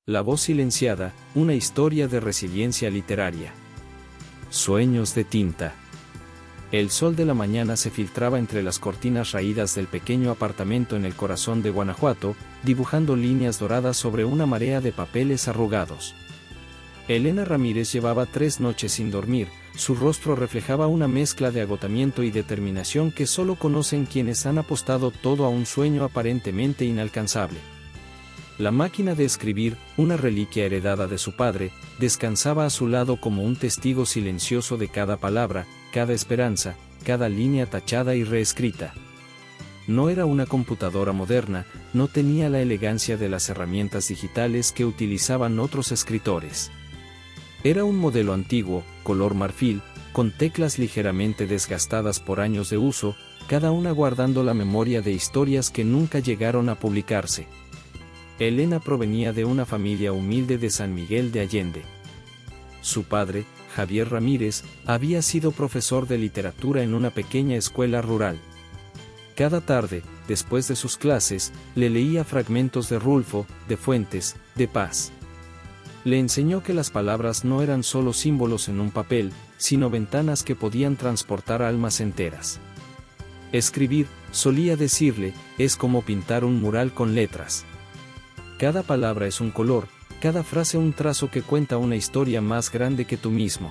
La voz silenciada, una historia de resiliencia literaria. Sueños de tinta. El sol de la mañana se filtraba entre las cortinas raídas del pequeño apartamento en el corazón de Guanajuato, dibujando líneas doradas sobre una marea de papeles arrugados. Elena Ramírez llevaba 3 noches sin dormir, su rostro reflejaba una mezcla de agotamiento y determinación que solo conocen quienes han apostado todo a un sueño aparentemente inalcanzable. La máquina de escribir, una reliquia heredada de su padre, descansaba a su lado como un testigo silencioso de cada palabra, cada esperanza, cada línea tachada y reescrita. No era una computadora moderna, no tenía la elegancia de las herramientas digitales que utilizaban otros escritores. Era un modelo antiguo, color marfil, con teclas ligeramente desgastadas por años de uso, cada una guardando la memoria de historias que nunca llegaron a publicarse. Elena provenía de una familia humilde de San Miguel de Allende. Su padre, Javier Ramírez, había sido profesor de literatura en una pequeña escuela rural. Cada tarde, después de sus clases, le leía fragmentos de Rulfo, de Fuentes, de Paz. Le enseñó que las palabras no eran solo símbolos en un papel, sino ventanas que podían transportar almas enteras. Escribir, solía decirle, es como pintar un mural con letras. Cada palabra es un color, cada frase un trazo que cuenta una historia más grande que tú mismo.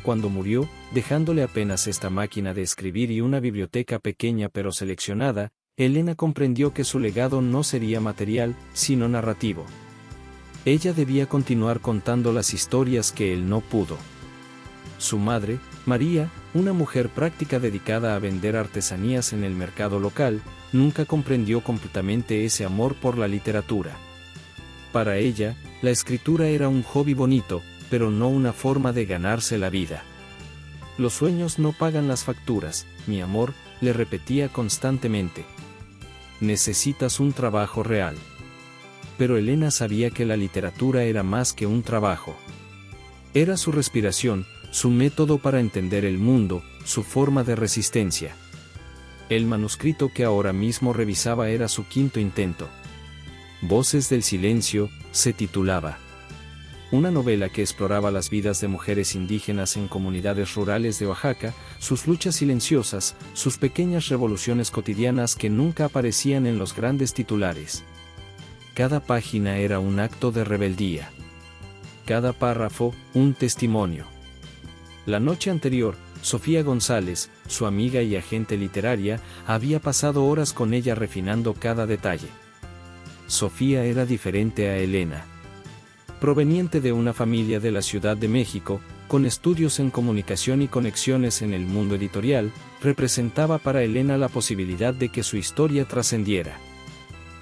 Cuando murió, dejándole apenas esta máquina de escribir y una biblioteca pequeña pero seleccionada, Elena comprendió que su legado no sería material, sino narrativo. Ella debía continuar contando las historias que él no pudo. Su madre, María, una mujer práctica dedicada a vender artesanías en el mercado local, nunca comprendió completamente ese amor por la literatura. Para ella, la escritura era un hobby bonito, pero no una forma de ganarse la vida. Los sueños no pagan las facturas, mi amor, le repetía constantemente. Necesitas un trabajo real. Pero Elena sabía que la literatura era más que un trabajo. Era su respiración, su método para entender el mundo, su forma de resistencia. El manuscrito que ahora mismo revisaba era su 5º intento. Voces del silencio, se titulaba. Una novela que exploraba las vidas de mujeres indígenas en comunidades rurales de Oaxaca, sus luchas silenciosas, sus pequeñas revoluciones cotidianas que nunca aparecían en los grandes titulares. Cada página era un acto de rebeldía. Cada párrafo, un testimonio. La noche anterior, Sofía González, su amiga y agente literaria, había pasado horas con ella refinando cada detalle. Sofía era diferente a Elena. Proveniente de una familia de la Ciudad de México, con estudios en comunicación y conexiones en el mundo editorial, representaba para Elena la posibilidad de que su historia trascendiera.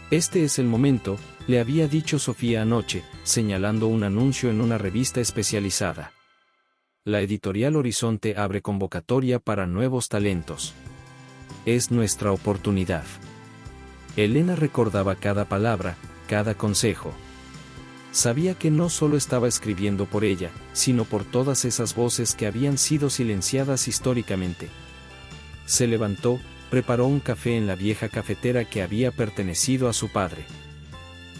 Este es el momento, le había dicho Sofía anoche, señalando un anuncio en una revista especializada. La editorial Horizonte abre convocatoria para nuevos talentos. Es nuestra oportunidad. Elena recordaba cada palabra, cada consejo. Sabía que no solo estaba escribiendo por ella, sino por todas esas voces que habían sido silenciadas históricamente. Se levantó, preparó un café en la vieja cafetera que había pertenecido a su padre.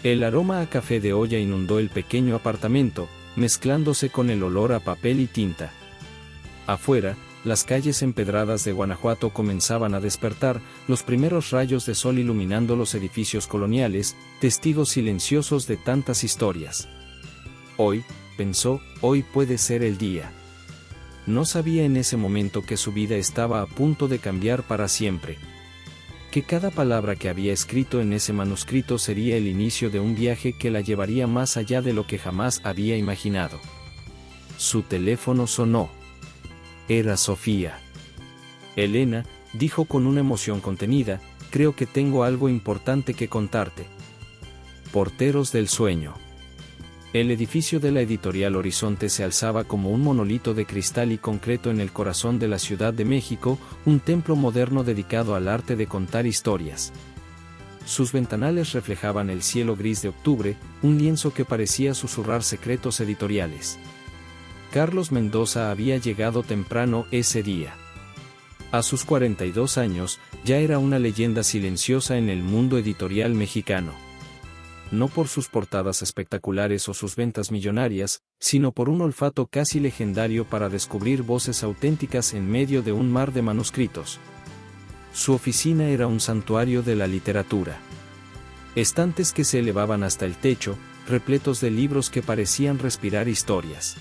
El aroma a café de olla inundó el pequeño apartamento, mezclándose con el olor a papel y tinta. Afuera, las calles empedradas de Guanajuato comenzaban a despertar, los primeros rayos de sol iluminando los edificios coloniales, testigos silenciosos de tantas historias. Hoy, pensó, hoy puede ser el día. No sabía en ese momento que su vida estaba a punto de cambiar para siempre. Que cada palabra que había escrito en ese manuscrito sería el inicio de un viaje que la llevaría más allá de lo que jamás había imaginado. Su teléfono sonó. Era Sofía. Elena, dijo con una emoción contenida, creo que tengo algo importante que contarte. Porteros del sueño. El edificio de la editorial Horizonte se alzaba como un monolito de cristal y concreto en el corazón de la Ciudad de México, un templo moderno dedicado al arte de contar historias. Sus ventanales reflejaban el cielo gris de octubre, un lienzo que parecía susurrar secretos editoriales. Carlos Mendoza había llegado temprano ese día. A sus 42 años, ya era una leyenda silenciosa en el mundo editorial mexicano. no por sus portadas espectaculares o sus ventas millonarias, sino por un olfato casi legendario para descubrir voces auténticas en medio de un mar de manuscritos. Su oficina era un santuario de la literatura. Estantes que se elevaban hasta el techo, repletos de libros que parecían respirar historias.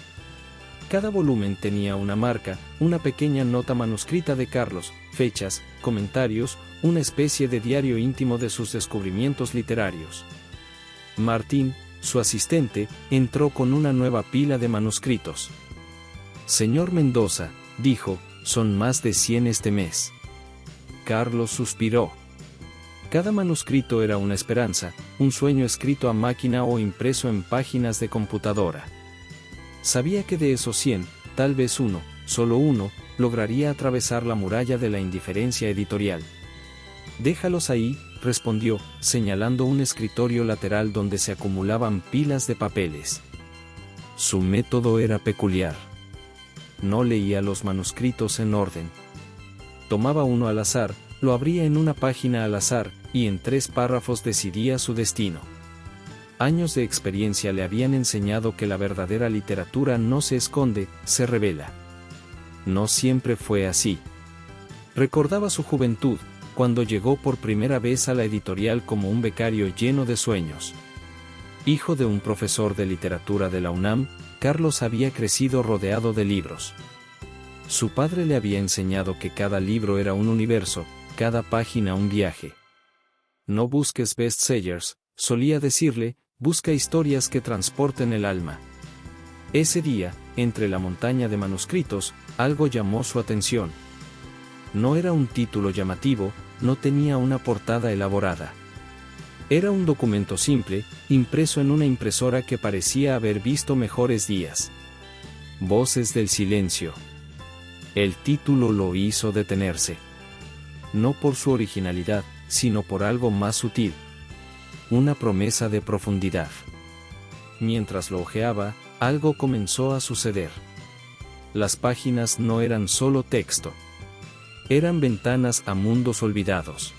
Cada volumen tenía una marca, una pequeña nota manuscrita de Carlos, fechas, comentarios, una especie de diario íntimo de sus descubrimientos literarios. Martín, su asistente, entró con una nueva pila de manuscritos. «Señor Mendoza», dijo, «son más de 100 este mes». Carlos suspiró. Cada manuscrito era una esperanza, un sueño escrito a máquina o impreso en páginas de computadora. Sabía que de esos 100, tal vez uno, solo uno, lograría atravesar la muralla de la indiferencia editorial. «Déjalos ahí», respondió, señalando un escritorio lateral donde se acumulaban pilas de papeles. Su método era peculiar. No leía los manuscritos en orden. Tomaba uno al azar, lo abría en una página al azar, y en 3 párrafos decidía su destino. Años de experiencia le habían enseñado que la verdadera literatura no se esconde, se revela. No siempre fue así. Recordaba su juventud, cuando llegó por primera vez a la editorial como un becario lleno de sueños. Hijo de un profesor de literatura de la UNAM, Carlos había crecido rodeado de libros. Su padre le había enseñado que cada libro era un universo, cada página un viaje. «No busques bestsellers», solía decirle, «busca historias que transporten el alma». Ese día, entre la montaña de manuscritos, algo llamó su atención. No era un título llamativo, no tenía una portada elaborada. Era un documento simple, impreso en una impresora que parecía haber visto mejores días. Voces del silencio. El título lo hizo detenerse. No por su originalidad, sino por algo más sutil. Una promesa de profundidad. Mientras lo hojeaba, algo comenzó a suceder. Las páginas no eran solo texto. Eran ventanas a mundos olvidados.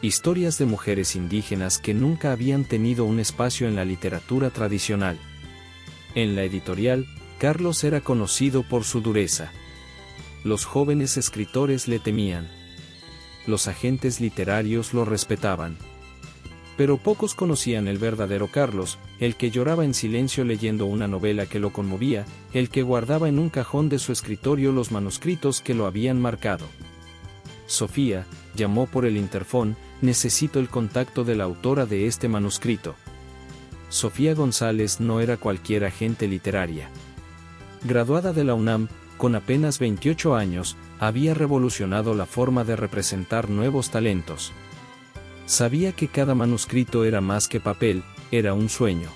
Historias de mujeres indígenas que nunca habían tenido un espacio en la literatura tradicional. En la editorial, Carlos era conocido por su dureza. Los jóvenes escritores le temían. Los agentes literarios lo respetaban. Pero pocos conocían el verdadero Carlos, el que lloraba en silencio leyendo una novela que lo conmovía, el que guardaba en un cajón de su escritorio los manuscritos que lo habían marcado. «Sofía», llamó por el interfón, «necesito el contacto de la autora de este manuscrito». Sofía González no era cualquier agente literaria. Graduada de la UNAM, con apenas 28 años, había revolucionado la forma de representar nuevos talentos. Sabía que cada manuscrito era más que papel, era un sueño.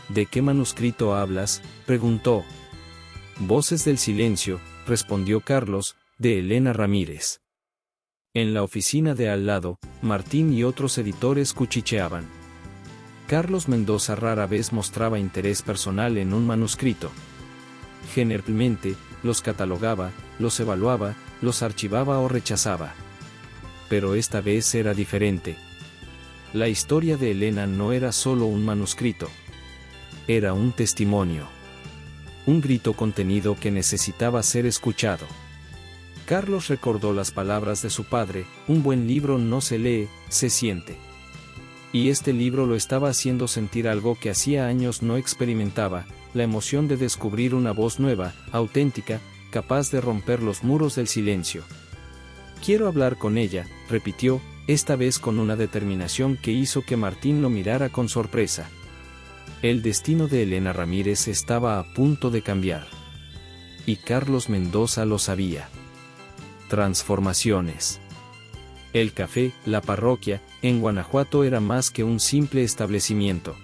«¿De qué manuscrito hablas?», preguntó. «Voces del silencio», respondió Carlos, «de Elena Ramírez». En la oficina de al lado, Martín y otros editores cuchicheaban. Carlos Mendoza rara vez mostraba interés personal en un manuscrito. Generalmente, los catalogaba, los evaluaba, los archivaba o rechazaba. Pero esta vez era diferente. La historia de Elena no era solo un manuscrito. Era un testimonio. Un grito contenido que necesitaba ser escuchado. Carlos recordó las palabras de su padre: «Un buen libro no se lee, se siente». Y este libro lo estaba haciendo sentir algo que hacía años no experimentaba, la emoción de descubrir una voz nueva, auténtica, capaz de romper los muros del silencio. «Quiero hablar con ella», repitió, esta vez con una determinación que hizo que Martín lo mirara con sorpresa. El destino de Elena Ramírez estaba a punto de cambiar. Y Carlos Mendoza lo sabía. Transformaciones. El café, la parroquia, en Guanajuato era más que un simple establecimiento.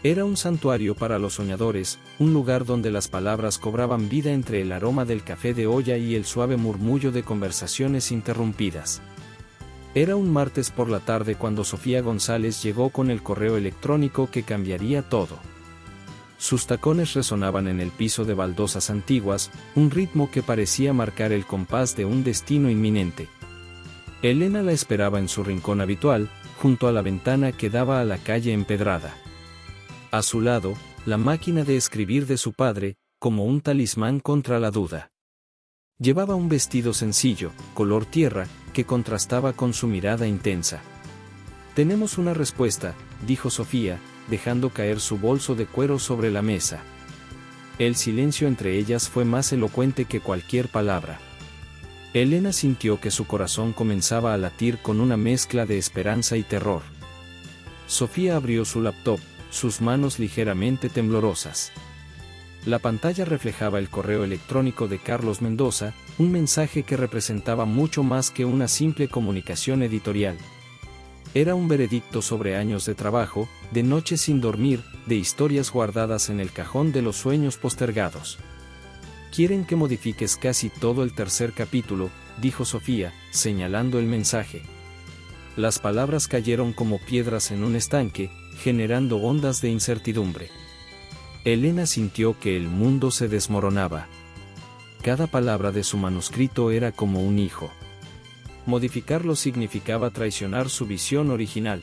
Era un santuario para los soñadores, un lugar donde las palabras cobraban vida entre el aroma del café de olla y el suave murmullo de conversaciones interrumpidas. Era un martes por la tarde cuando Sofía González llegó con el correo electrónico que cambiaría todo. Sus tacones resonaban en el piso de baldosas antiguas, un ritmo que parecía marcar el compás de un destino inminente. Elena la esperaba en su rincón habitual, junto a la ventana que daba a la calle empedrada. A su lado, la máquina de escribir de su padre, como un talismán contra la duda. Llevaba un vestido sencillo, color tierra, que contrastaba con su mirada intensa. «Tenemos una respuesta», dijo Sofía, dejando caer su bolso de cuero sobre la mesa. El silencio entre ellas fue más elocuente que cualquier palabra. Elena sintió que su corazón comenzaba a latir con una mezcla de esperanza y terror. Sofía abrió su laptop, sus manos ligeramente temblorosas. La pantalla reflejaba el correo electrónico de Carlos Mendoza, un mensaje que representaba mucho más que una simple comunicación editorial. Era un veredicto sobre años de trabajo, de noches sin dormir, de historias guardadas en el cajón de los sueños postergados. «Quieren que modifiques casi todo el tercer capítulo», dijo Sofía, señalando el mensaje. Las palabras cayeron como piedras en un estanque, generando ondas de incertidumbre. Elena sintió que el mundo se desmoronaba. Cada palabra de su manuscrito era como un hijo. Modificarlo significaba traicionar su visión original.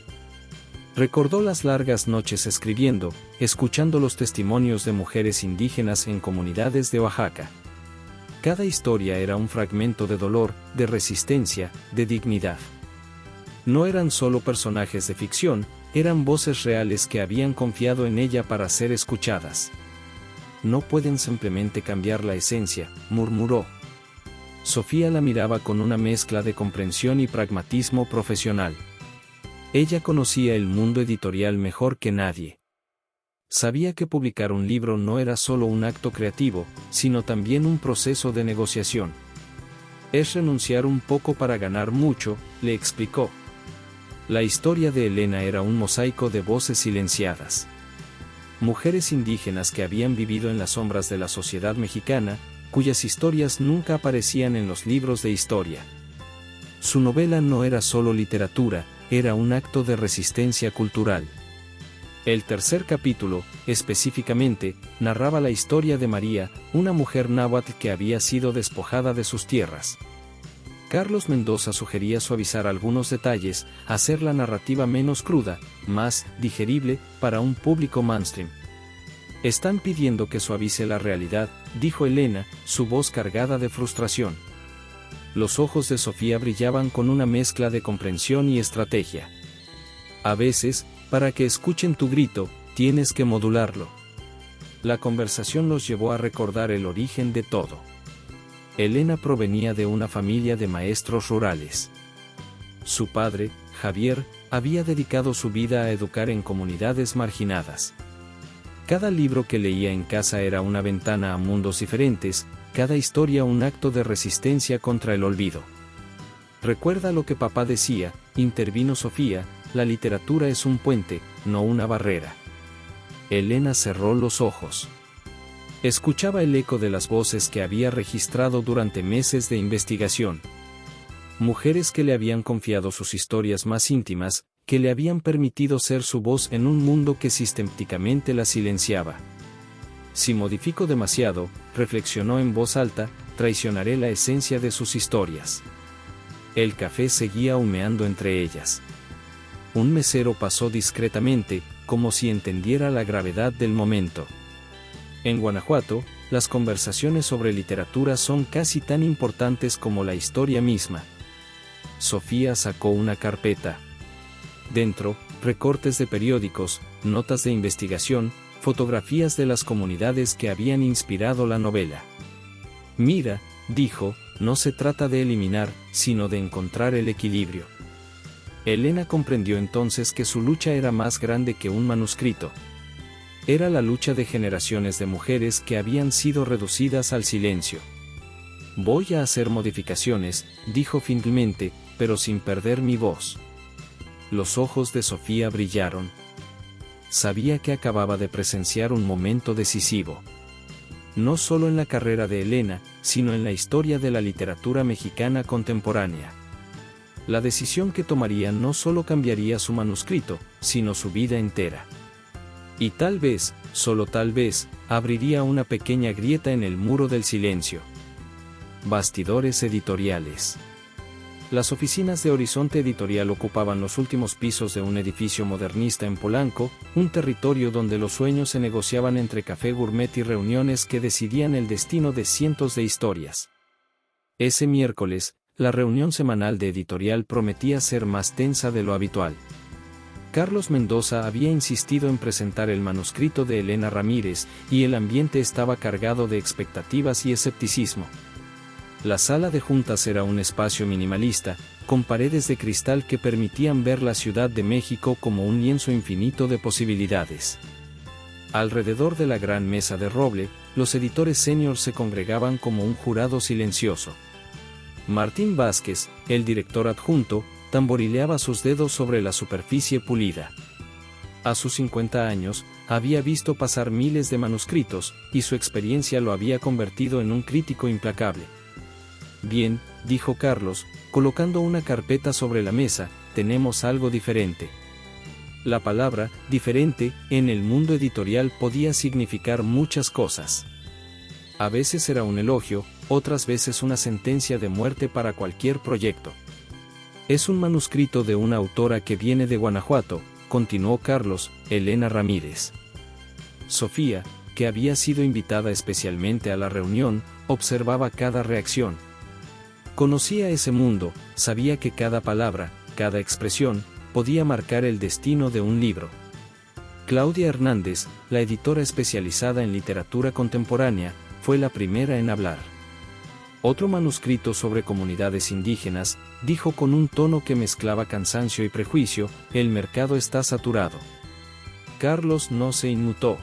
Recordó las largas noches escribiendo, escuchando los testimonios de mujeres indígenas en comunidades de Oaxaca. Cada historia era un fragmento de dolor, de resistencia, de dignidad. No eran solo personajes de ficción, eran voces reales que habían confiado en ella para ser escuchadas. «No pueden simplemente cambiar la esencia», murmuró. Sofía la miraba con una mezcla de comprensión y pragmatismo profesional. Ella conocía el mundo editorial mejor que nadie. Sabía que publicar un libro no era solo un acto creativo, sino también un proceso de negociación. «Es renunciar un poco para ganar mucho», le explicó. La historia de Elena era un mosaico de voces silenciadas. Mujeres indígenas que habían vivido en las sombras de la sociedad mexicana, cuyas historias nunca aparecían en los libros de historia. Su novela no era solo literatura, era un acto de resistencia cultural. El tercer capítulo, específicamente, narraba la historia de María, una mujer náhuatl que había sido despojada de sus tierras. Carlos Mendoza sugería suavizar algunos detalles, hacer la narrativa menos cruda, más digerible, para un público mainstream. «Están pidiendo que suavice la realidad», dijo Elena, su voz cargada de frustración. Los ojos de Sofía brillaban con una mezcla de comprensión y estrategia. «A veces, para que escuchen tu grito, tienes que modularlo». La conversación los llevó a recordar el origen de todo. Elena provenía de una familia de maestros rurales. Su padre, Javier, había dedicado su vida a educar en comunidades marginadas. Cada libro que leía en casa era una ventana a mundos diferentes, cada historia un acto de resistencia contra el olvido. «Recuerda lo que papá decía», intervino Sofía, «la literatura es un puente, no una barrera». Elena cerró los ojos. Escuchaba el eco de las voces que había registrado durante meses de investigación. Mujeres que le habían confiado sus historias más íntimas, que le habían permitido ser su voz en un mundo que sistemáticamente la silenciaba. «Si modifico demasiado», reflexionó en voz alta, «traicionaré la esencia de sus historias». El café seguía humeando entre ellas. Un mesero pasó discretamente, como si entendiera la gravedad del momento. En Guanajuato, las conversaciones sobre literatura son casi tan importantes como la historia misma. Sofía sacó una carpeta. Dentro, recortes de periódicos, notas de investigación, fotografías de las comunidades que habían inspirado la novela. «Mira», dijo, «no se trata de eliminar, sino de encontrar el equilibrio». Elena comprendió entonces que su lucha era más grande que un manuscrito. Era la lucha de generaciones de mujeres que habían sido reducidas al silencio. «Voy a hacer modificaciones», dijo finalmente, «pero sin perder mi voz». Los ojos de Sofía brillaron. Sabía que acababa de presenciar un momento decisivo. No solo en la carrera de Elena, sino en la historia de la literatura mexicana contemporánea. La decisión que tomaría no solo cambiaría su manuscrito, sino su vida entera. Y tal vez, solo tal vez, abriría una pequeña grieta en el muro del silencio. Bastidores editoriales. Las oficinas de Horizonte Editorial ocupaban los últimos pisos de un edificio modernista en Polanco, un territorio donde los sueños se negociaban entre café gourmet y reuniones que decidían el destino de cientos de historias. Ese miércoles, la reunión semanal de editorial prometía ser más tensa de lo habitual. Carlos Mendoza había insistido en presentar el manuscrito de Elena Ramírez, y el ambiente estaba cargado de expectativas y escepticismo. La sala de juntas era un espacio minimalista, con paredes de cristal que permitían ver la Ciudad de México como un lienzo infinito de posibilidades. Alrededor de la gran mesa de roble, los editores seniors se congregaban como un jurado silencioso. Martín Vázquez, el director adjunto, tamborileaba sus dedos sobre la superficie pulida. A sus 50 años, había visto pasar miles de manuscritos, y su experiencia lo había convertido en un crítico implacable. Bien, dijo Carlos, colocando una carpeta sobre la mesa, tenemos algo diferente. La palabra diferente en el mundo editorial podía significar muchas cosas. A veces era un elogio, otras veces una sentencia de muerte para cualquier proyecto. Es un manuscrito de una autora que viene de Guanajuato, continuó Carlos, Elena Ramírez. Sofía, que había sido invitada especialmente a la reunión, observaba cada reacción. Conocía ese mundo, sabía que cada palabra, cada expresión, podía marcar el destino de un libro. Claudia Hernández, la editora especializada en literatura contemporánea, fue la primera en hablar. Otro manuscrito sobre comunidades indígenas, dijo con un tono que mezclaba cansancio y prejuicio, el mercado está saturado. Carlos no se inmutó.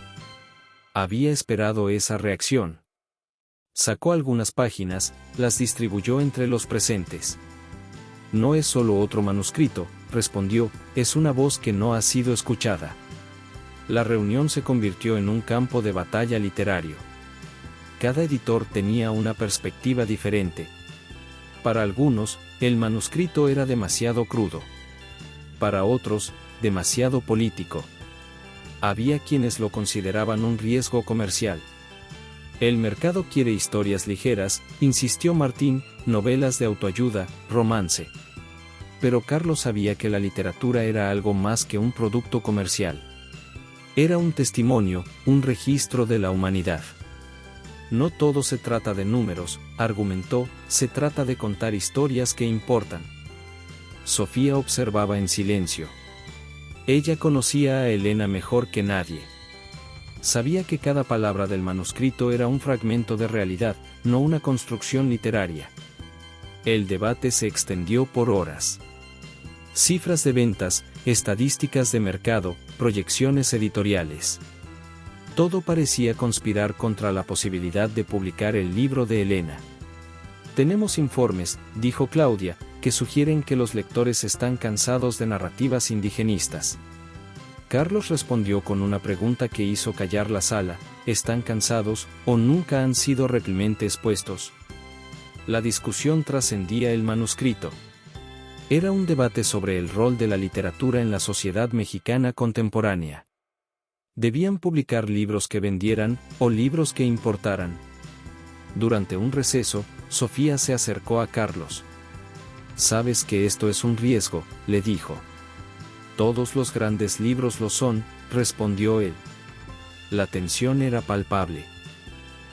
Había esperado esa reacción. Sacó algunas páginas, las distribuyó entre los presentes. No es solo otro manuscrito, respondió, es una voz que no ha sido escuchada. La reunión se convirtió en un campo de batalla literario. Cada editor tenía una perspectiva diferente. Para algunos, el manuscrito era demasiado crudo. Para otros, demasiado político. Había quienes lo consideraban un riesgo comercial. El mercado quiere historias ligeras, insistió Martín, novelas de autoayuda, romance. Pero Carlos sabía que la literatura era algo más que un producto comercial. Era un testimonio, un registro de la humanidad. No todo se trata de números, argumentó, se trata de contar historias que importan. Sofía observaba en silencio. Ella conocía a Elena mejor que nadie. Sabía que cada palabra del manuscrito era un fragmento de realidad, no una construcción literaria. El debate se extendió por horas. Cifras de ventas, estadísticas de mercado, proyecciones editoriales. Todo parecía conspirar contra la posibilidad de publicar el libro de Elena. Tenemos informes, dijo Claudia, que sugieren que los lectores están cansados de narrativas indigenistas. Carlos respondió con una pregunta que hizo callar la sala, ¿están cansados o nunca han sido realmente expuestos? La discusión trascendía el manuscrito. Era un debate sobre el rol de la literatura en la sociedad mexicana contemporánea. ¿Debían publicar libros que vendieran, o libros que importaran? Durante un receso, Sofía se acercó a Carlos. «Sabes que esto es un riesgo», le dijo. «Todos los grandes libros lo son», respondió él. La tensión era palpable.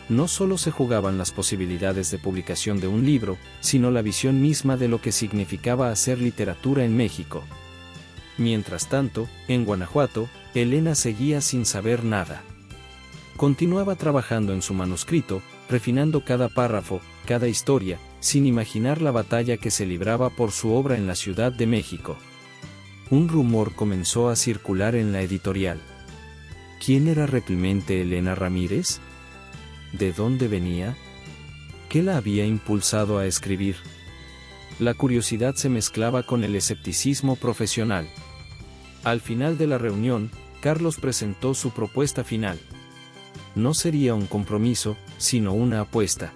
No solo se jugaban las posibilidades de publicación de un libro, sino la visión misma de lo que significaba hacer literatura en México. Mientras tanto, en Guanajuato, Elena seguía sin saber nada. Continuaba trabajando en su manuscrito, refinando cada párrafo, cada historia, sin imaginar la batalla que se libraba por su obra en la Ciudad de México. Un rumor comenzó a circular en la editorial. ¿Quién era realmente Elena Ramírez? ¿De dónde venía? ¿Qué la había impulsado a escribir? La curiosidad se mezclaba con el escepticismo profesional. Al final de la reunión, Carlos presentó su propuesta final. No sería un compromiso, sino una apuesta.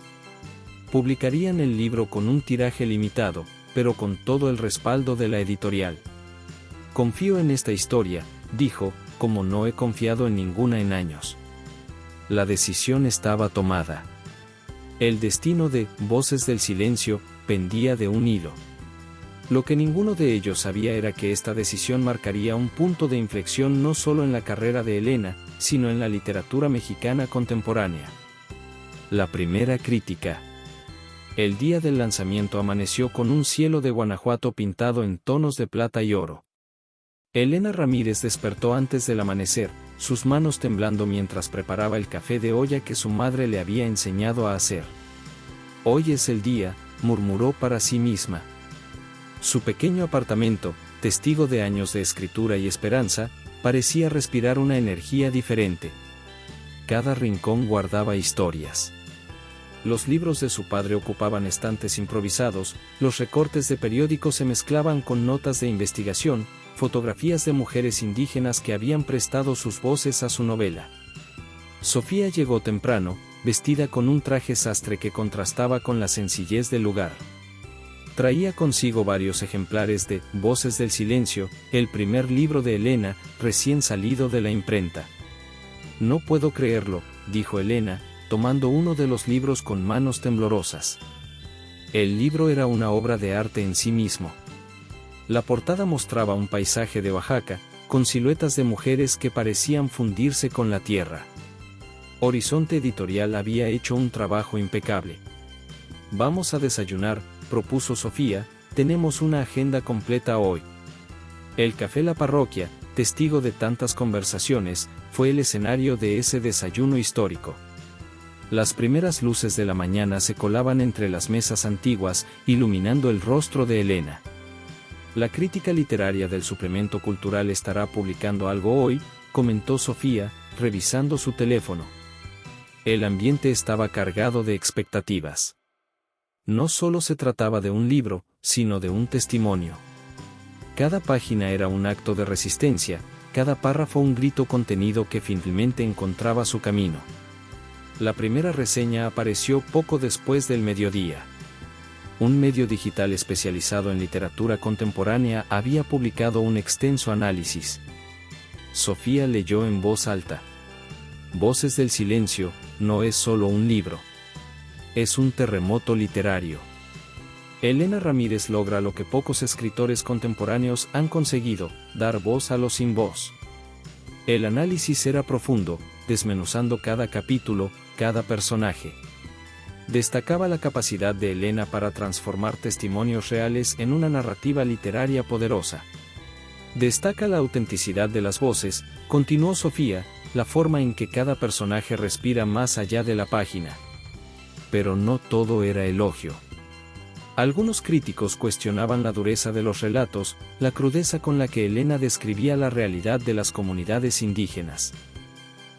Publicarían el libro con un tiraje limitado, pero con todo el respaldo de la editorial. Confío en esta historia, dijo, como no he confiado en ninguna en años. La decisión estaba tomada. El destino de Voces del Silencio pendía de un hilo. Lo que ninguno de ellos sabía era que esta decisión marcaría un punto de inflexión no solo en la carrera de Elena, sino en la literatura mexicana contemporánea. La primera crítica. El día del lanzamiento amaneció con un cielo de Guanajuato pintado en tonos de plata y oro. Elena Ramírez despertó antes del amanecer, sus manos temblando mientras preparaba el café de olla que su madre le había enseñado a hacer. «Hoy es el día», murmuró para sí misma. Su pequeño apartamento, testigo de años de escritura y esperanza, parecía respirar una energía diferente. Cada rincón guardaba historias. Los libros de su padre ocupaban estantes improvisados, los recortes de periódicos se mezclaban con notas de investigación, fotografías de mujeres indígenas que habían prestado sus voces a su novela. Sofía llegó temprano, vestida con un traje sastre que contrastaba con la sencillez del lugar. Traía consigo varios ejemplares de Voces del Silencio, el primer libro de Elena, recién salido de la imprenta. «No puedo creerlo», dijo Elena, tomando uno de los libros con manos temblorosas. El libro era una obra de arte en sí mismo. La portada mostraba un paisaje de Oaxaca, con siluetas de mujeres que parecían fundirse con la tierra. Horizonte Editorial había hecho un trabajo impecable. «Vamos a desayunar», propuso Sofía, «tenemos una agenda completa hoy». El Café La Parroquia, testigo de tantas conversaciones, fue el escenario de ese desayuno histórico. Las primeras luces de la mañana se colaban entre las mesas antiguas, iluminando el rostro de Elena. «La crítica literaria del suplemento cultural estará publicando algo hoy», comentó Sofía, revisando su teléfono. El ambiente estaba cargado de expectativas. No solo se trataba de un libro, sino de un testimonio. Cada página era un acto de resistencia, cada párrafo un grito contenido que finalmente encontraba su camino. La primera reseña apareció poco después del mediodía. Un medio digital especializado en literatura contemporánea había publicado un extenso análisis. Sofía leyó en voz alta. «Voces del Silencio no es solo un libro. Es un terremoto literario». Elena Ramírez logra lo que pocos escritores contemporáneos han conseguido, dar voz a los sin voz. El análisis era profundo, desmenuzando cada capítulo, cada personaje. Destacaba la capacidad de Elena para transformar testimonios reales en una narrativa literaria poderosa. «Destaca la autenticidad de las voces», continuó Sofía, «la forma en que cada personaje respira más allá de la página». Pero no todo era elogio. Algunos críticos cuestionaban la dureza de los relatos, la crudeza con la que Elena describía la realidad de las comunidades indígenas.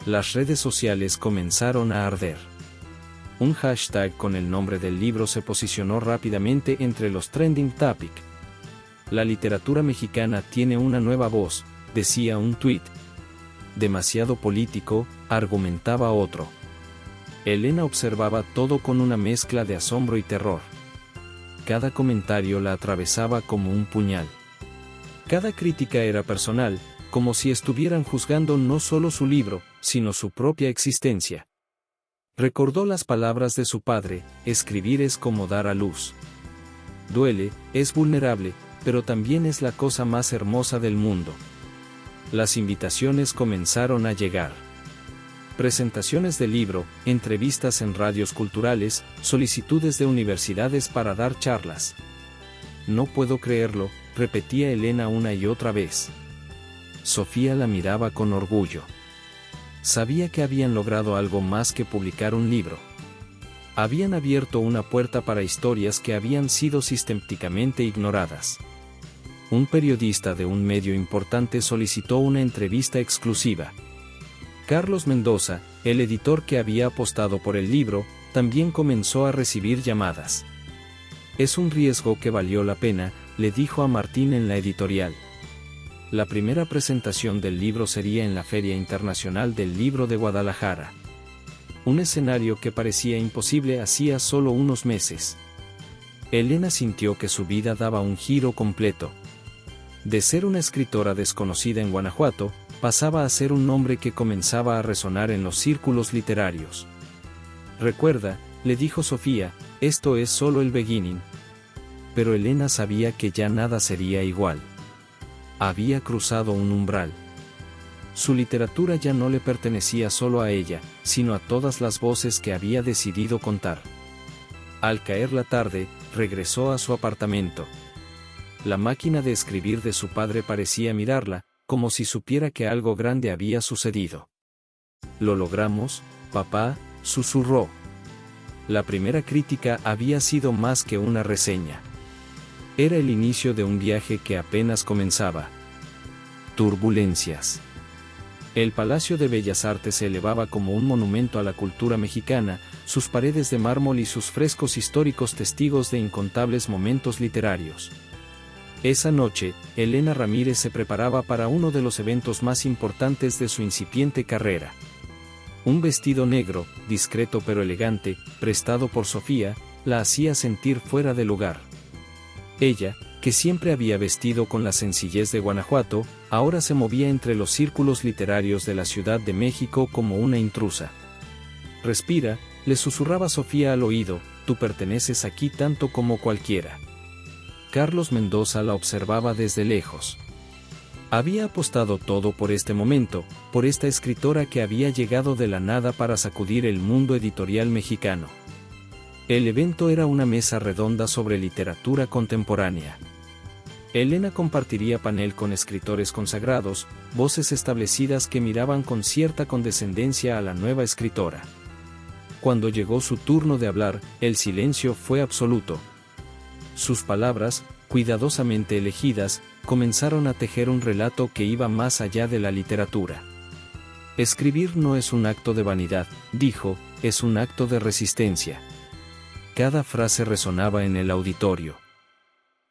Las redes sociales comenzaron a arder. Un hashtag con el nombre del libro se posicionó rápidamente entre los trending topics. «La literatura mexicana tiene una nueva voz», decía un tuit. «Demasiado político», argumentaba otro. Elena observaba todo con una mezcla de asombro y terror. Cada comentario la atravesaba como un puñal. Cada crítica era personal, como si estuvieran juzgando no solo su libro, sino su propia existencia. Recordó las palabras de su padre: «Escribir es como dar a luz. Duele, es vulnerable, pero también es la cosa más hermosa del mundo». Las invitaciones comenzaron a llegar. Presentaciones del libro, entrevistas en radios culturales, solicitudes de universidades para dar charlas. «No puedo creerlo», repetía Elena una y otra vez. Sofía la miraba con orgullo. Sabía que habían logrado algo más que publicar un libro. Habían abierto una puerta para historias que habían sido sistemáticamente ignoradas. Un periodista de un medio importante solicitó una entrevista exclusiva. Carlos Mendoza, el editor que había apostado por el libro, también comenzó a recibir llamadas. «Es un riesgo que valió la pena», le dijo a Martín en la editorial. La primera presentación del libro sería en la Feria Internacional del Libro de Guadalajara. Un escenario que parecía imposible hacía solo unos meses. Elena sintió que su vida daba un giro completo. De ser una escritora desconocida en Guanajuato, pasaba a ser un nombre que comenzaba a resonar en los círculos literarios. «Recuerda», le dijo Sofía, «esto es solo el beginning. pero Elena sabía que ya nada sería igual. Había cruzado un umbral. Su literatura ya no le pertenecía solo a ella, sino a todas las voces que había decidido contar. Al caer la tarde, regresó a su apartamento. La máquina de escribir de su padre parecía mirarla, como si supiera que algo grande había sucedido. «Lo logramos, papá», susurró. La primera crítica había sido más que una reseña. Era el inicio de un viaje que apenas comenzaba. Turbulencias. El Palacio de Bellas Artes se elevaba como un monumento a la cultura mexicana, sus paredes de mármol y sus frescos históricos testigos de incontables momentos literarios. Esa noche, Elena Ramírez se preparaba para uno de los eventos más importantes de su incipiente carrera. Un vestido negro, discreto pero elegante, prestado por Sofía, la hacía sentir fuera de lugar. Ella, que siempre había vestido con la sencillez de Guanajuato, ahora se movía entre los círculos literarios de la Ciudad de México como una intrusa. «Respira», le susurraba Sofía al oído, «tú perteneces aquí tanto como cualquiera». Carlos Mendoza la observaba desde lejos. Había apostado todo por este momento, por esta escritora que había llegado de la nada para sacudir el mundo editorial mexicano. El evento era una mesa redonda sobre literatura contemporánea. Elena compartiría panel con escritores consagrados, voces establecidas que miraban con cierta condescendencia a la nueva escritora. Cuando llegó su turno de hablar, el silencio fue absoluto. Sus palabras, cuidadosamente elegidas, comenzaron a tejer un relato que iba más allá de la literatura. «Escribir no es un acto de vanidad», dijo, «es un acto de resistencia». Cada frase resonaba en el auditorio.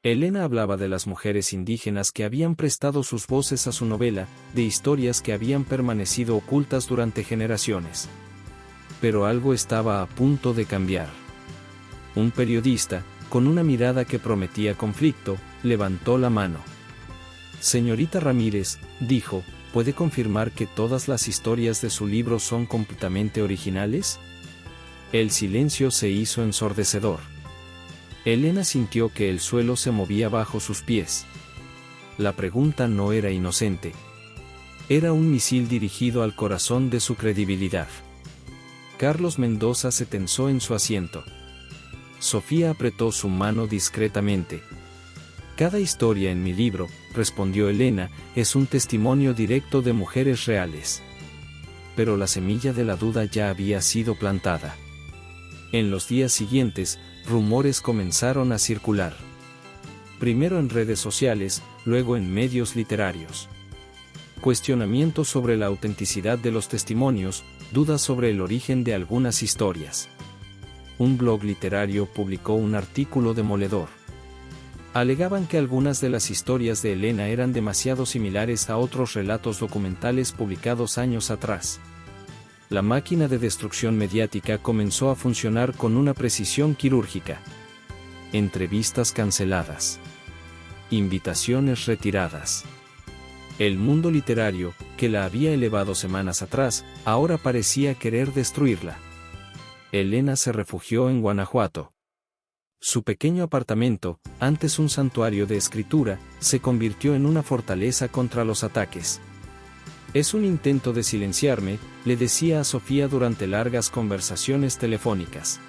Elena hablaba de las mujeres indígenas que habían prestado sus voces a su novela, de historias que habían permanecido ocultas durante generaciones. Pero algo estaba a punto de cambiar. Un periodista, con una mirada que prometía conflicto, levantó la mano. «Señorita Ramírez», dijo, «¿puede confirmar que todas las historias de su libro son completamente originales?». El silencio se hizo ensordecedor. Elena sintió que el suelo se movía bajo sus pies. La pregunta no era inocente. Era un misil dirigido al corazón de su credibilidad. Carlos Mendoza se tensó en su asiento. Sofía apretó su mano discretamente. «Cada historia en mi libro», respondió Elena, «es un testimonio directo de mujeres reales». Pero la semilla de la duda ya había sido plantada. En los días siguientes, rumores comenzaron a circular. Primero en redes sociales, luego en medios literarios. Cuestionamientos sobre la autenticidad de los testimonios, dudas sobre el origen de algunas historias. Un blog literario publicó un artículo demoledor. Alegaban que algunas de las historias de Elena eran demasiado similares a otros relatos documentales publicados años atrás. La máquina de destrucción mediática comenzó a funcionar con una precisión quirúrgica. Entrevistas canceladas. Invitaciones retiradas. El mundo literario, que la había elevado semanas atrás, ahora parecía querer destruirla. Elena se refugió en Guanajuato. Su pequeño apartamento, antes un santuario de escritura, se convirtió en una fortaleza contra los ataques. «Es un intento de silenciarme», le decía a Sofía durante largas conversaciones telefónicas.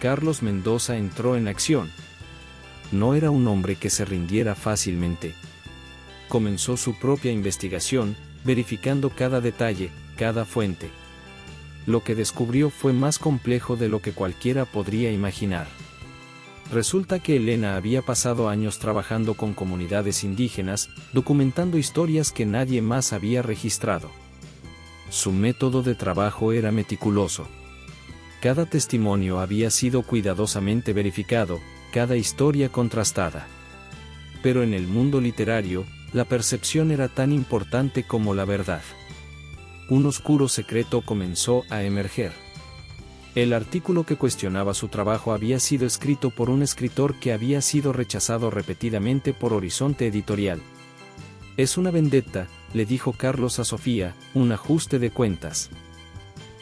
Carlos Mendoza entró en acción. No era un hombre que se rindiera fácilmente. Comenzó su propia investigación, verificando cada detalle, cada fuente. Lo que descubrió fue más complejo de lo que cualquiera podría imaginar. Resulta que Elena había pasado años trabajando con comunidades indígenas, documentando historias que nadie más había registrado. Su método de trabajo era meticuloso. Cada testimonio había sido cuidadosamente verificado, cada historia contrastada. Pero en el mundo literario, la percepción era tan importante como la verdad. Un oscuro secreto comenzó a emerger. El artículo que cuestionaba su trabajo había sido escrito por un escritor que había sido rechazado repetidamente por Horizonte Editorial. «Es una vendetta», le dijo Carlos a Sofía, «un ajuste de cuentas».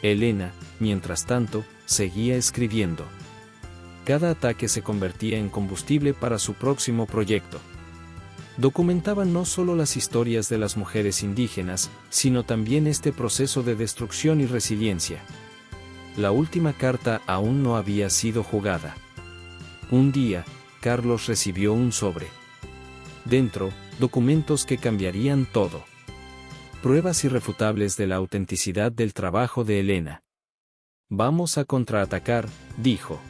Elena, mientras tanto, seguía escribiendo. Cada ataque se convertía en combustible para su próximo proyecto. Documentaban no solo las historias de las mujeres indígenas, sino también este proceso de destrucción y resiliencia. La última carta aún no había sido jugada. Un día, Carlos recibió un sobre. Dentro, documentos que cambiarían todo. Pruebas irrefutables de la autenticidad del trabajo de Elena. Vamos a contraatacar, dijo.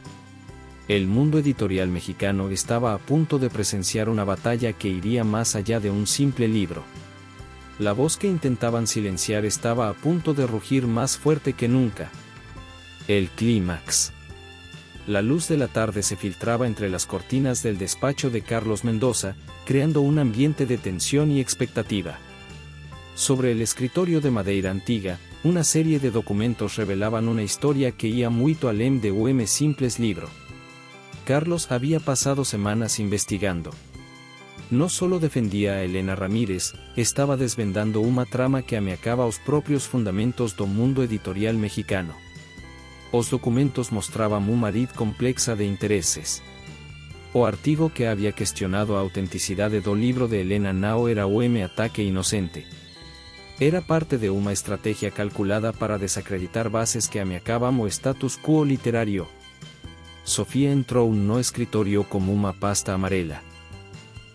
El mundo editorial mexicano estaba a punto de presenciar una batalla que iría más allá de un simple libro. La voz que intentaban silenciar estaba a punto de rugir más fuerte que nunca. El clímax. La luz de la tarde se filtraba entre las cortinas del despacho de Carlos Mendoza, creando un ambiente de tensión y expectativa. Sobre el escritorio de madeira antigua, una serie de documentos revelaban una historia que ia muito além de un simples libro. Carlos había pasado semanas investigando. No solo defendía a Elena Ramírez, estaba desvendando una trama que ameacaba os propios fundamentos do mundo editorial mexicano. Os documentos mostraban uma red complexa de intereses. O artigo que había questionado a autenticidade do libro de Elena não era un ataque inocente. Era parte de una estrategia calculada para desacreditar bases que ameacaban o status quo literario. Sofía entró no escritorio como una pasta amarela.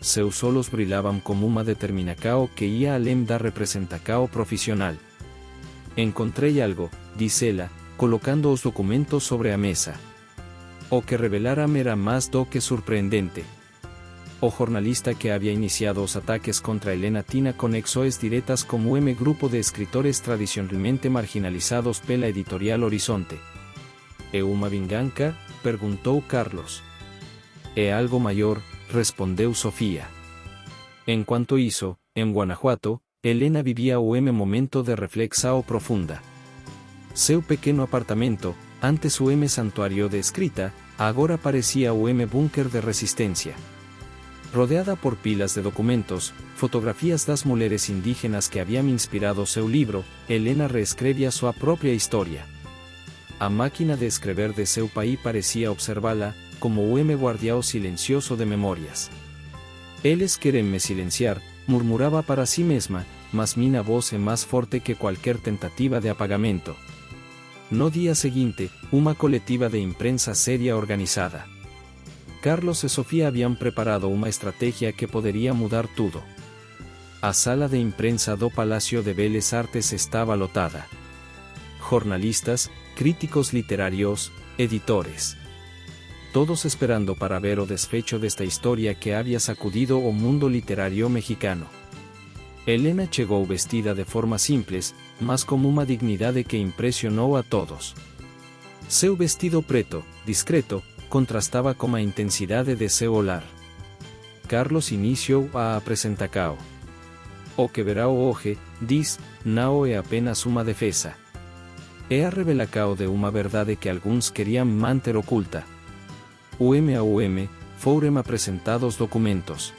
Seus olhos brillaban como una determinação que ia além da representação profesional. Encontré algo, dice ela, colocando os documentos sobre a mesa. O que revelaram era más do que surpreendente. O jornalista que había iniciado os ataques contra Elena tinha conexões diretas con un grupo de escritores tradicionalmente marginalizados pela editorial Horizonte. ¿É uma vingança?, perguntou Carlos. É algo maior, respondeu Sofía. Enquanto isso, em Guanajuato, Elena vivia un momento de reflexão profunda. Seu pequeno apartamento, antes un santuario de escrita, agora parecía un búnker de resistencia. Rodeada por pilas de documentos, fotografías das mulheres indígenas que habían inspirado seu libro, Elena reescrevia sua própria historia. A máquina de escrever de seu país parecía observarla, como un guardião silencioso de memorias. Eles querem me silenciar, murmuraba para sí mesma, mas minha voz é más forte que cualquier tentativa de apagamento. No día seguinte, una colectiva de imprensa seria organizada. Carlos y Sofía habían preparado una estrategia que podría mudar todo. A sala de imprensa do Palacio de Belas Artes estaba lotada. Jornalistas, críticos literarios, editores. Todos esperando para ver o desfecho de esta historia que había sacudido o mundo literario mexicano. Elena llegó vestida de forma simples, mas con una dignidad que impresionó a todos. Seu vestido preto, discreto, contrastaba con la intensidad de seu olhar. Carlos inició a apresentação. O que verá o hoje, diz, não é apenas uma defesa. É a revelação de uma verdade que alguns queriam manter oculta. Foram apresentados documentos.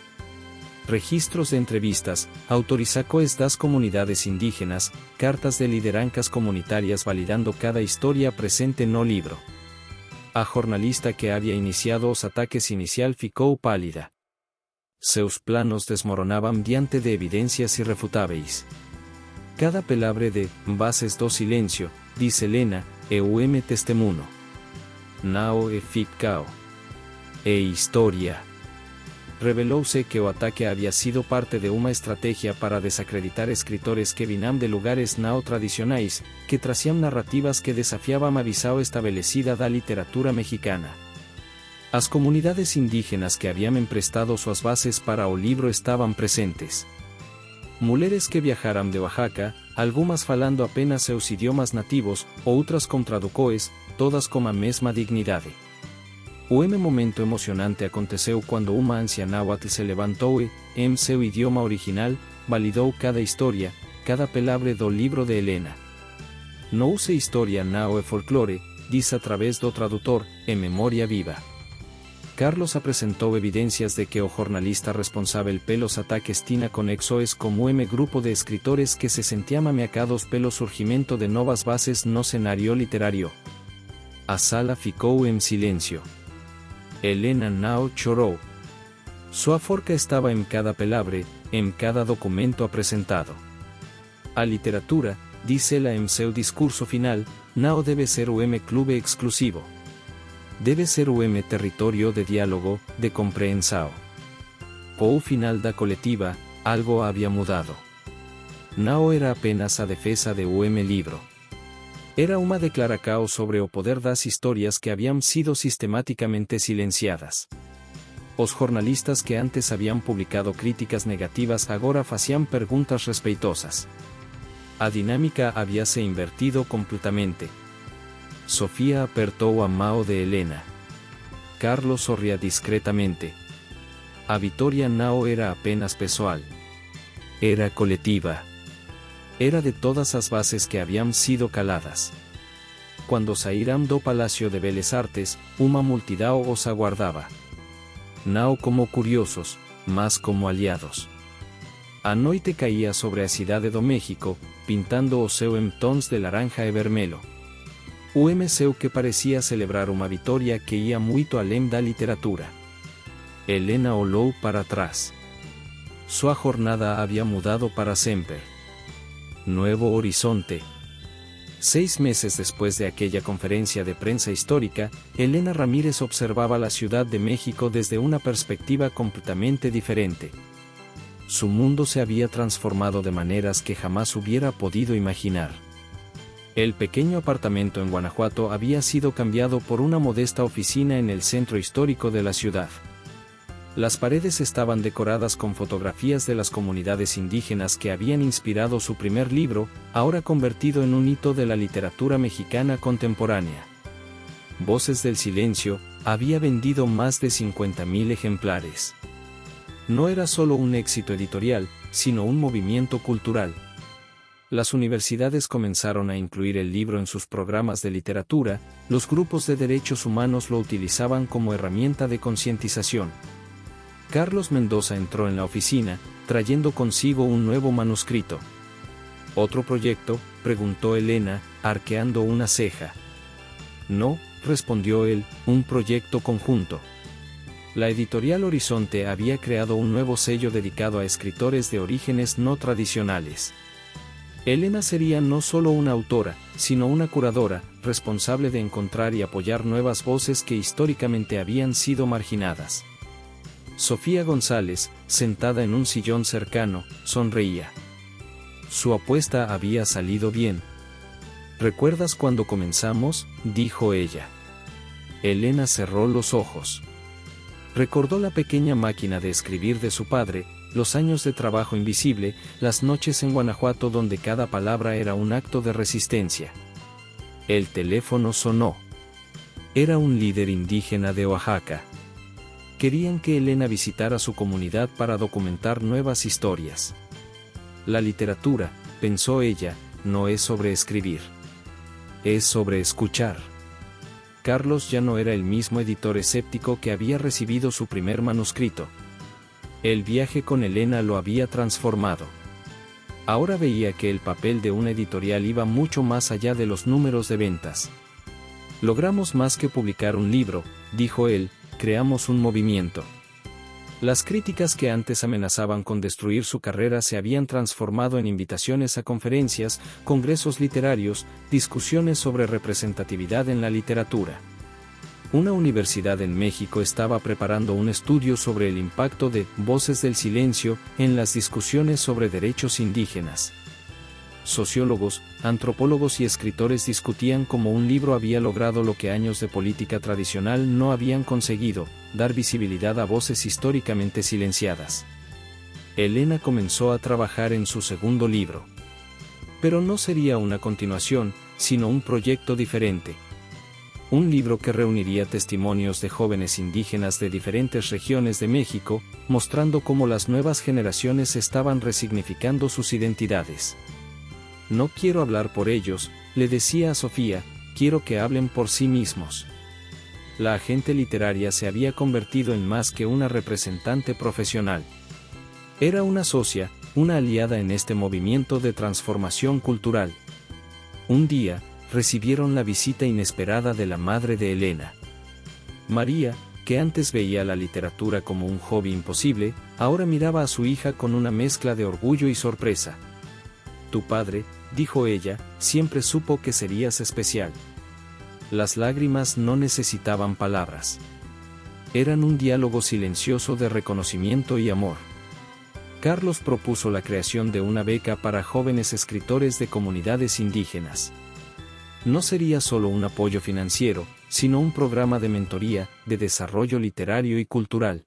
Registros de entrevistas, autorizações das comunidades indígenas, cartas de lideranças comunitarias validando cada historia presente no libro. A jornalista que había iniciado os ataques inicial ficou pálida. Seus planos desmoronaban diante de evidencias irrefutáveis. Cada pelabre de bases do silencio, dice Elena, é testemunho. Não é ficção. É historia. Revelóse que o ataque había sido parte de una estrategia para desacreditar escritores que vinham de lugares não tradicionais, que traziam narrativas que desafiaban a visão estabelecida da literatura mexicana. As comunidades indígenas que habían emprestado suas bases para o libro estaban presentes. Mulheres que viajaram de Oaxaca, algumas falando apenas seus idiomas nativos, outras com traducões, todas com a mesma dignidade. O momento emocionante aconteceu quando uma anciã náhuatl se levantou e, em seu idioma original, validou cada história, cada pelabre do livro de Elena. No use historia não é folclore, diz através do tradutor, é memória viva. Carlos apresentou evidencias de que o jornalista responsável pelos ataques tinha conexões com un grupo de escritores que se sentiam ameacados pelo surgimento de novas bases no cenário literario. A sala ficou em silêncio. Elena Nao chorou. Sua forca estava em cada palavra, em cada documento apresentado. A literatura, disse ela em seu discurso final, não deve ser o clube exclusivo. Deve ser o território de diálogo, de compreensão. Com o final da coletiva, algo havia mudado. Não era apenas a defesa de livro. Era uma declaração sobre o poder das histórias que haviam sido sistematicamente silenciadas. Os jornalistas que antes haviam publicado críticas negativas agora faziam perguntas respeitosas. A dinâmica havia se invertido completamente. Sofia apertou a mão de Helena. Carlos sorria discretamente. A vitória não era apenas pessoal. Era coletiva. Era de todas as bases que haviam sido caladas. Quando saíram do Palácio de Belas Artes, uma multidão os aguardava. Não como curiosos, mas como aliados. A noite caía sobre a cidade do México, pintando o céu em tons de laranja e vermelho. O céu que parecia celebrar uma vitória que ia muito além da literatura. Helena olhou para trás. Sua jornada havia mudado para sempre. Nuevo horizonte. 6 meses después de aquella conferencia de prensa histórica, Elena Ramírez observaba la Ciudad de México desde una perspectiva completamente diferente. Su mundo se había transformado de maneras que jamás hubiera podido imaginar. El pequeño apartamento en Guanajuato había sido cambiado por una modesta oficina en el centro histórico de la ciudad. Las paredes estaban decoradas con fotografías de las comunidades indígenas que habían inspirado su primer libro, ahora convertido en un hito de la literatura mexicana contemporánea. Voces del Silencio había vendido más de 50.000 ejemplares. No era solo un éxito editorial, sino un movimiento cultural. Las universidades comenzaron a incluir el libro en sus programas de literatura, los grupos de derechos humanos lo utilizaban como herramienta de concientización. Carlos Mendoza entró en la oficina, trayendo consigo un nuevo manuscrito. ¿Otro proyecto?, preguntó Elena, arqueando una ceja. No, respondió él, un proyecto conjunto. La editorial Horizonte había creado un nuevo sello dedicado a escritores de orígenes no tradicionales. Elena sería no solo una autora, sino una curadora, responsable de encontrar y apoyar nuevas voces que históricamente habían sido marginadas. Sofía González, sentada en un sillón cercano, sonreía. Su apuesta había salido bien. ¿Recuerdas cuando comenzamos?, dijo ella. Elena cerró los ojos. Recordó la pequeña máquina de escribir de su padre, los años de trabajo invisible, las noches en Guanajuato donde cada palabra era un acto de resistencia. El teléfono sonó. Era un líder indígena de Oaxaca. Querían que Elena visitara su comunidad para documentar nuevas historias. La literatura, pensó ella, no es sobre escribir. Es sobre escuchar. Carlos ya no era el mismo editor escéptico que había recibido su primer manuscrito. El viaje con Elena lo había transformado. Ahora veía que el papel de una editorial iba mucho más allá de los números de ventas. Logramos más que publicar un libro, dijo él, creamos un movimiento. Las críticas que antes amenazaban con destruir su carrera se habían transformado en invitaciones a conferencias, congresos literarios, discusiones sobre representatividad en la literatura. Una universidad en México estaba preparando un estudio sobre el impacto de Voces del Silencio en las discusiones sobre derechos indígenas. Sociólogos, antropólogos y escritores discutían cómo un libro había logrado lo que años de política tradicional no habían conseguido, dar visibilidad a voces históricamente silenciadas. Elena comenzó a trabajar en su segundo libro. Pero no sería una continuación, sino un proyecto diferente. Un libro que reuniría testimonios de jóvenes indígenas de diferentes regiones de México, mostrando cómo las nuevas generaciones estaban resignificando sus identidades. No quiero hablar por ellos, le decía a Sofía, quiero que hablen por sí mismos. La agente literaria se había convertido en más que una representante profesional. Era una socia, una aliada en este movimiento de transformación cultural. Un día, recibieron la visita inesperada de la madre de Elena. María, que antes veía la literatura como un hobby imposible, ahora miraba a su hija con una mezcla de orgullo y sorpresa. Tu padre, dijo ella, siempre supo que serías especial. Las lágrimas no necesitaban palabras. Eran un diálogo silencioso de reconocimiento y amor. Carlos propuso la creación de una beca para jóvenes escritores de comunidades indígenas. No sería solo un apoyo financiero, sino un programa de mentoría, de desarrollo literario y cultural.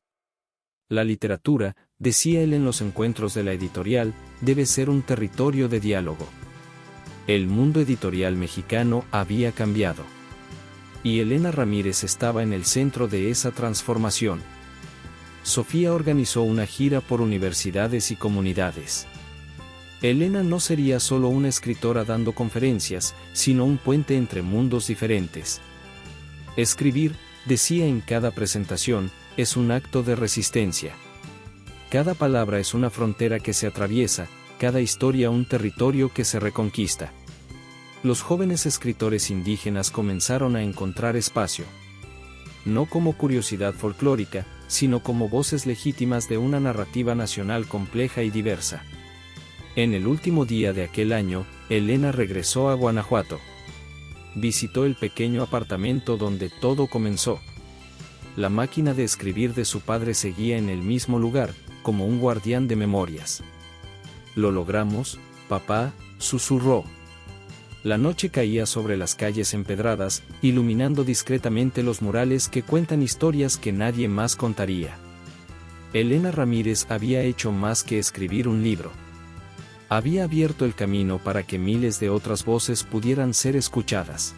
La literatura, decía él en los encuentros de la editorial, debe ser un territorio de diálogo. El mundo editorial mexicano había cambiado. Y Elena Ramírez estaba en el centro de esa transformación. Sofía organizó una gira por universidades y comunidades. Elena no sería solo una escritora dando conferencias, sino un puente entre mundos diferentes. Escribir, decía en cada presentación, es un acto de resistencia. Cada palabra es una frontera que se atraviesa, cada historia un territorio que se reconquista. Los jóvenes escritores indígenas comenzaron a encontrar espacio. No como curiosidad folclórica, sino como voces legítimas de una narrativa nacional compleja y diversa. En el último día de aquel año, Elena regresó a Guanajuato. Visitó el pequeño apartamento donde todo comenzó. La máquina de escribir de su padre seguía en el mismo lugar, como un guardián de memorias. «Lo logramos, papá», susurró. La noche caía sobre las calles empedradas, iluminando discretamente los murales que cuentan historias que nadie más contaría. Elena Ramírez había hecho más que escribir un libro. Había abierto el camino para que miles de otras voces pudieran ser escuchadas.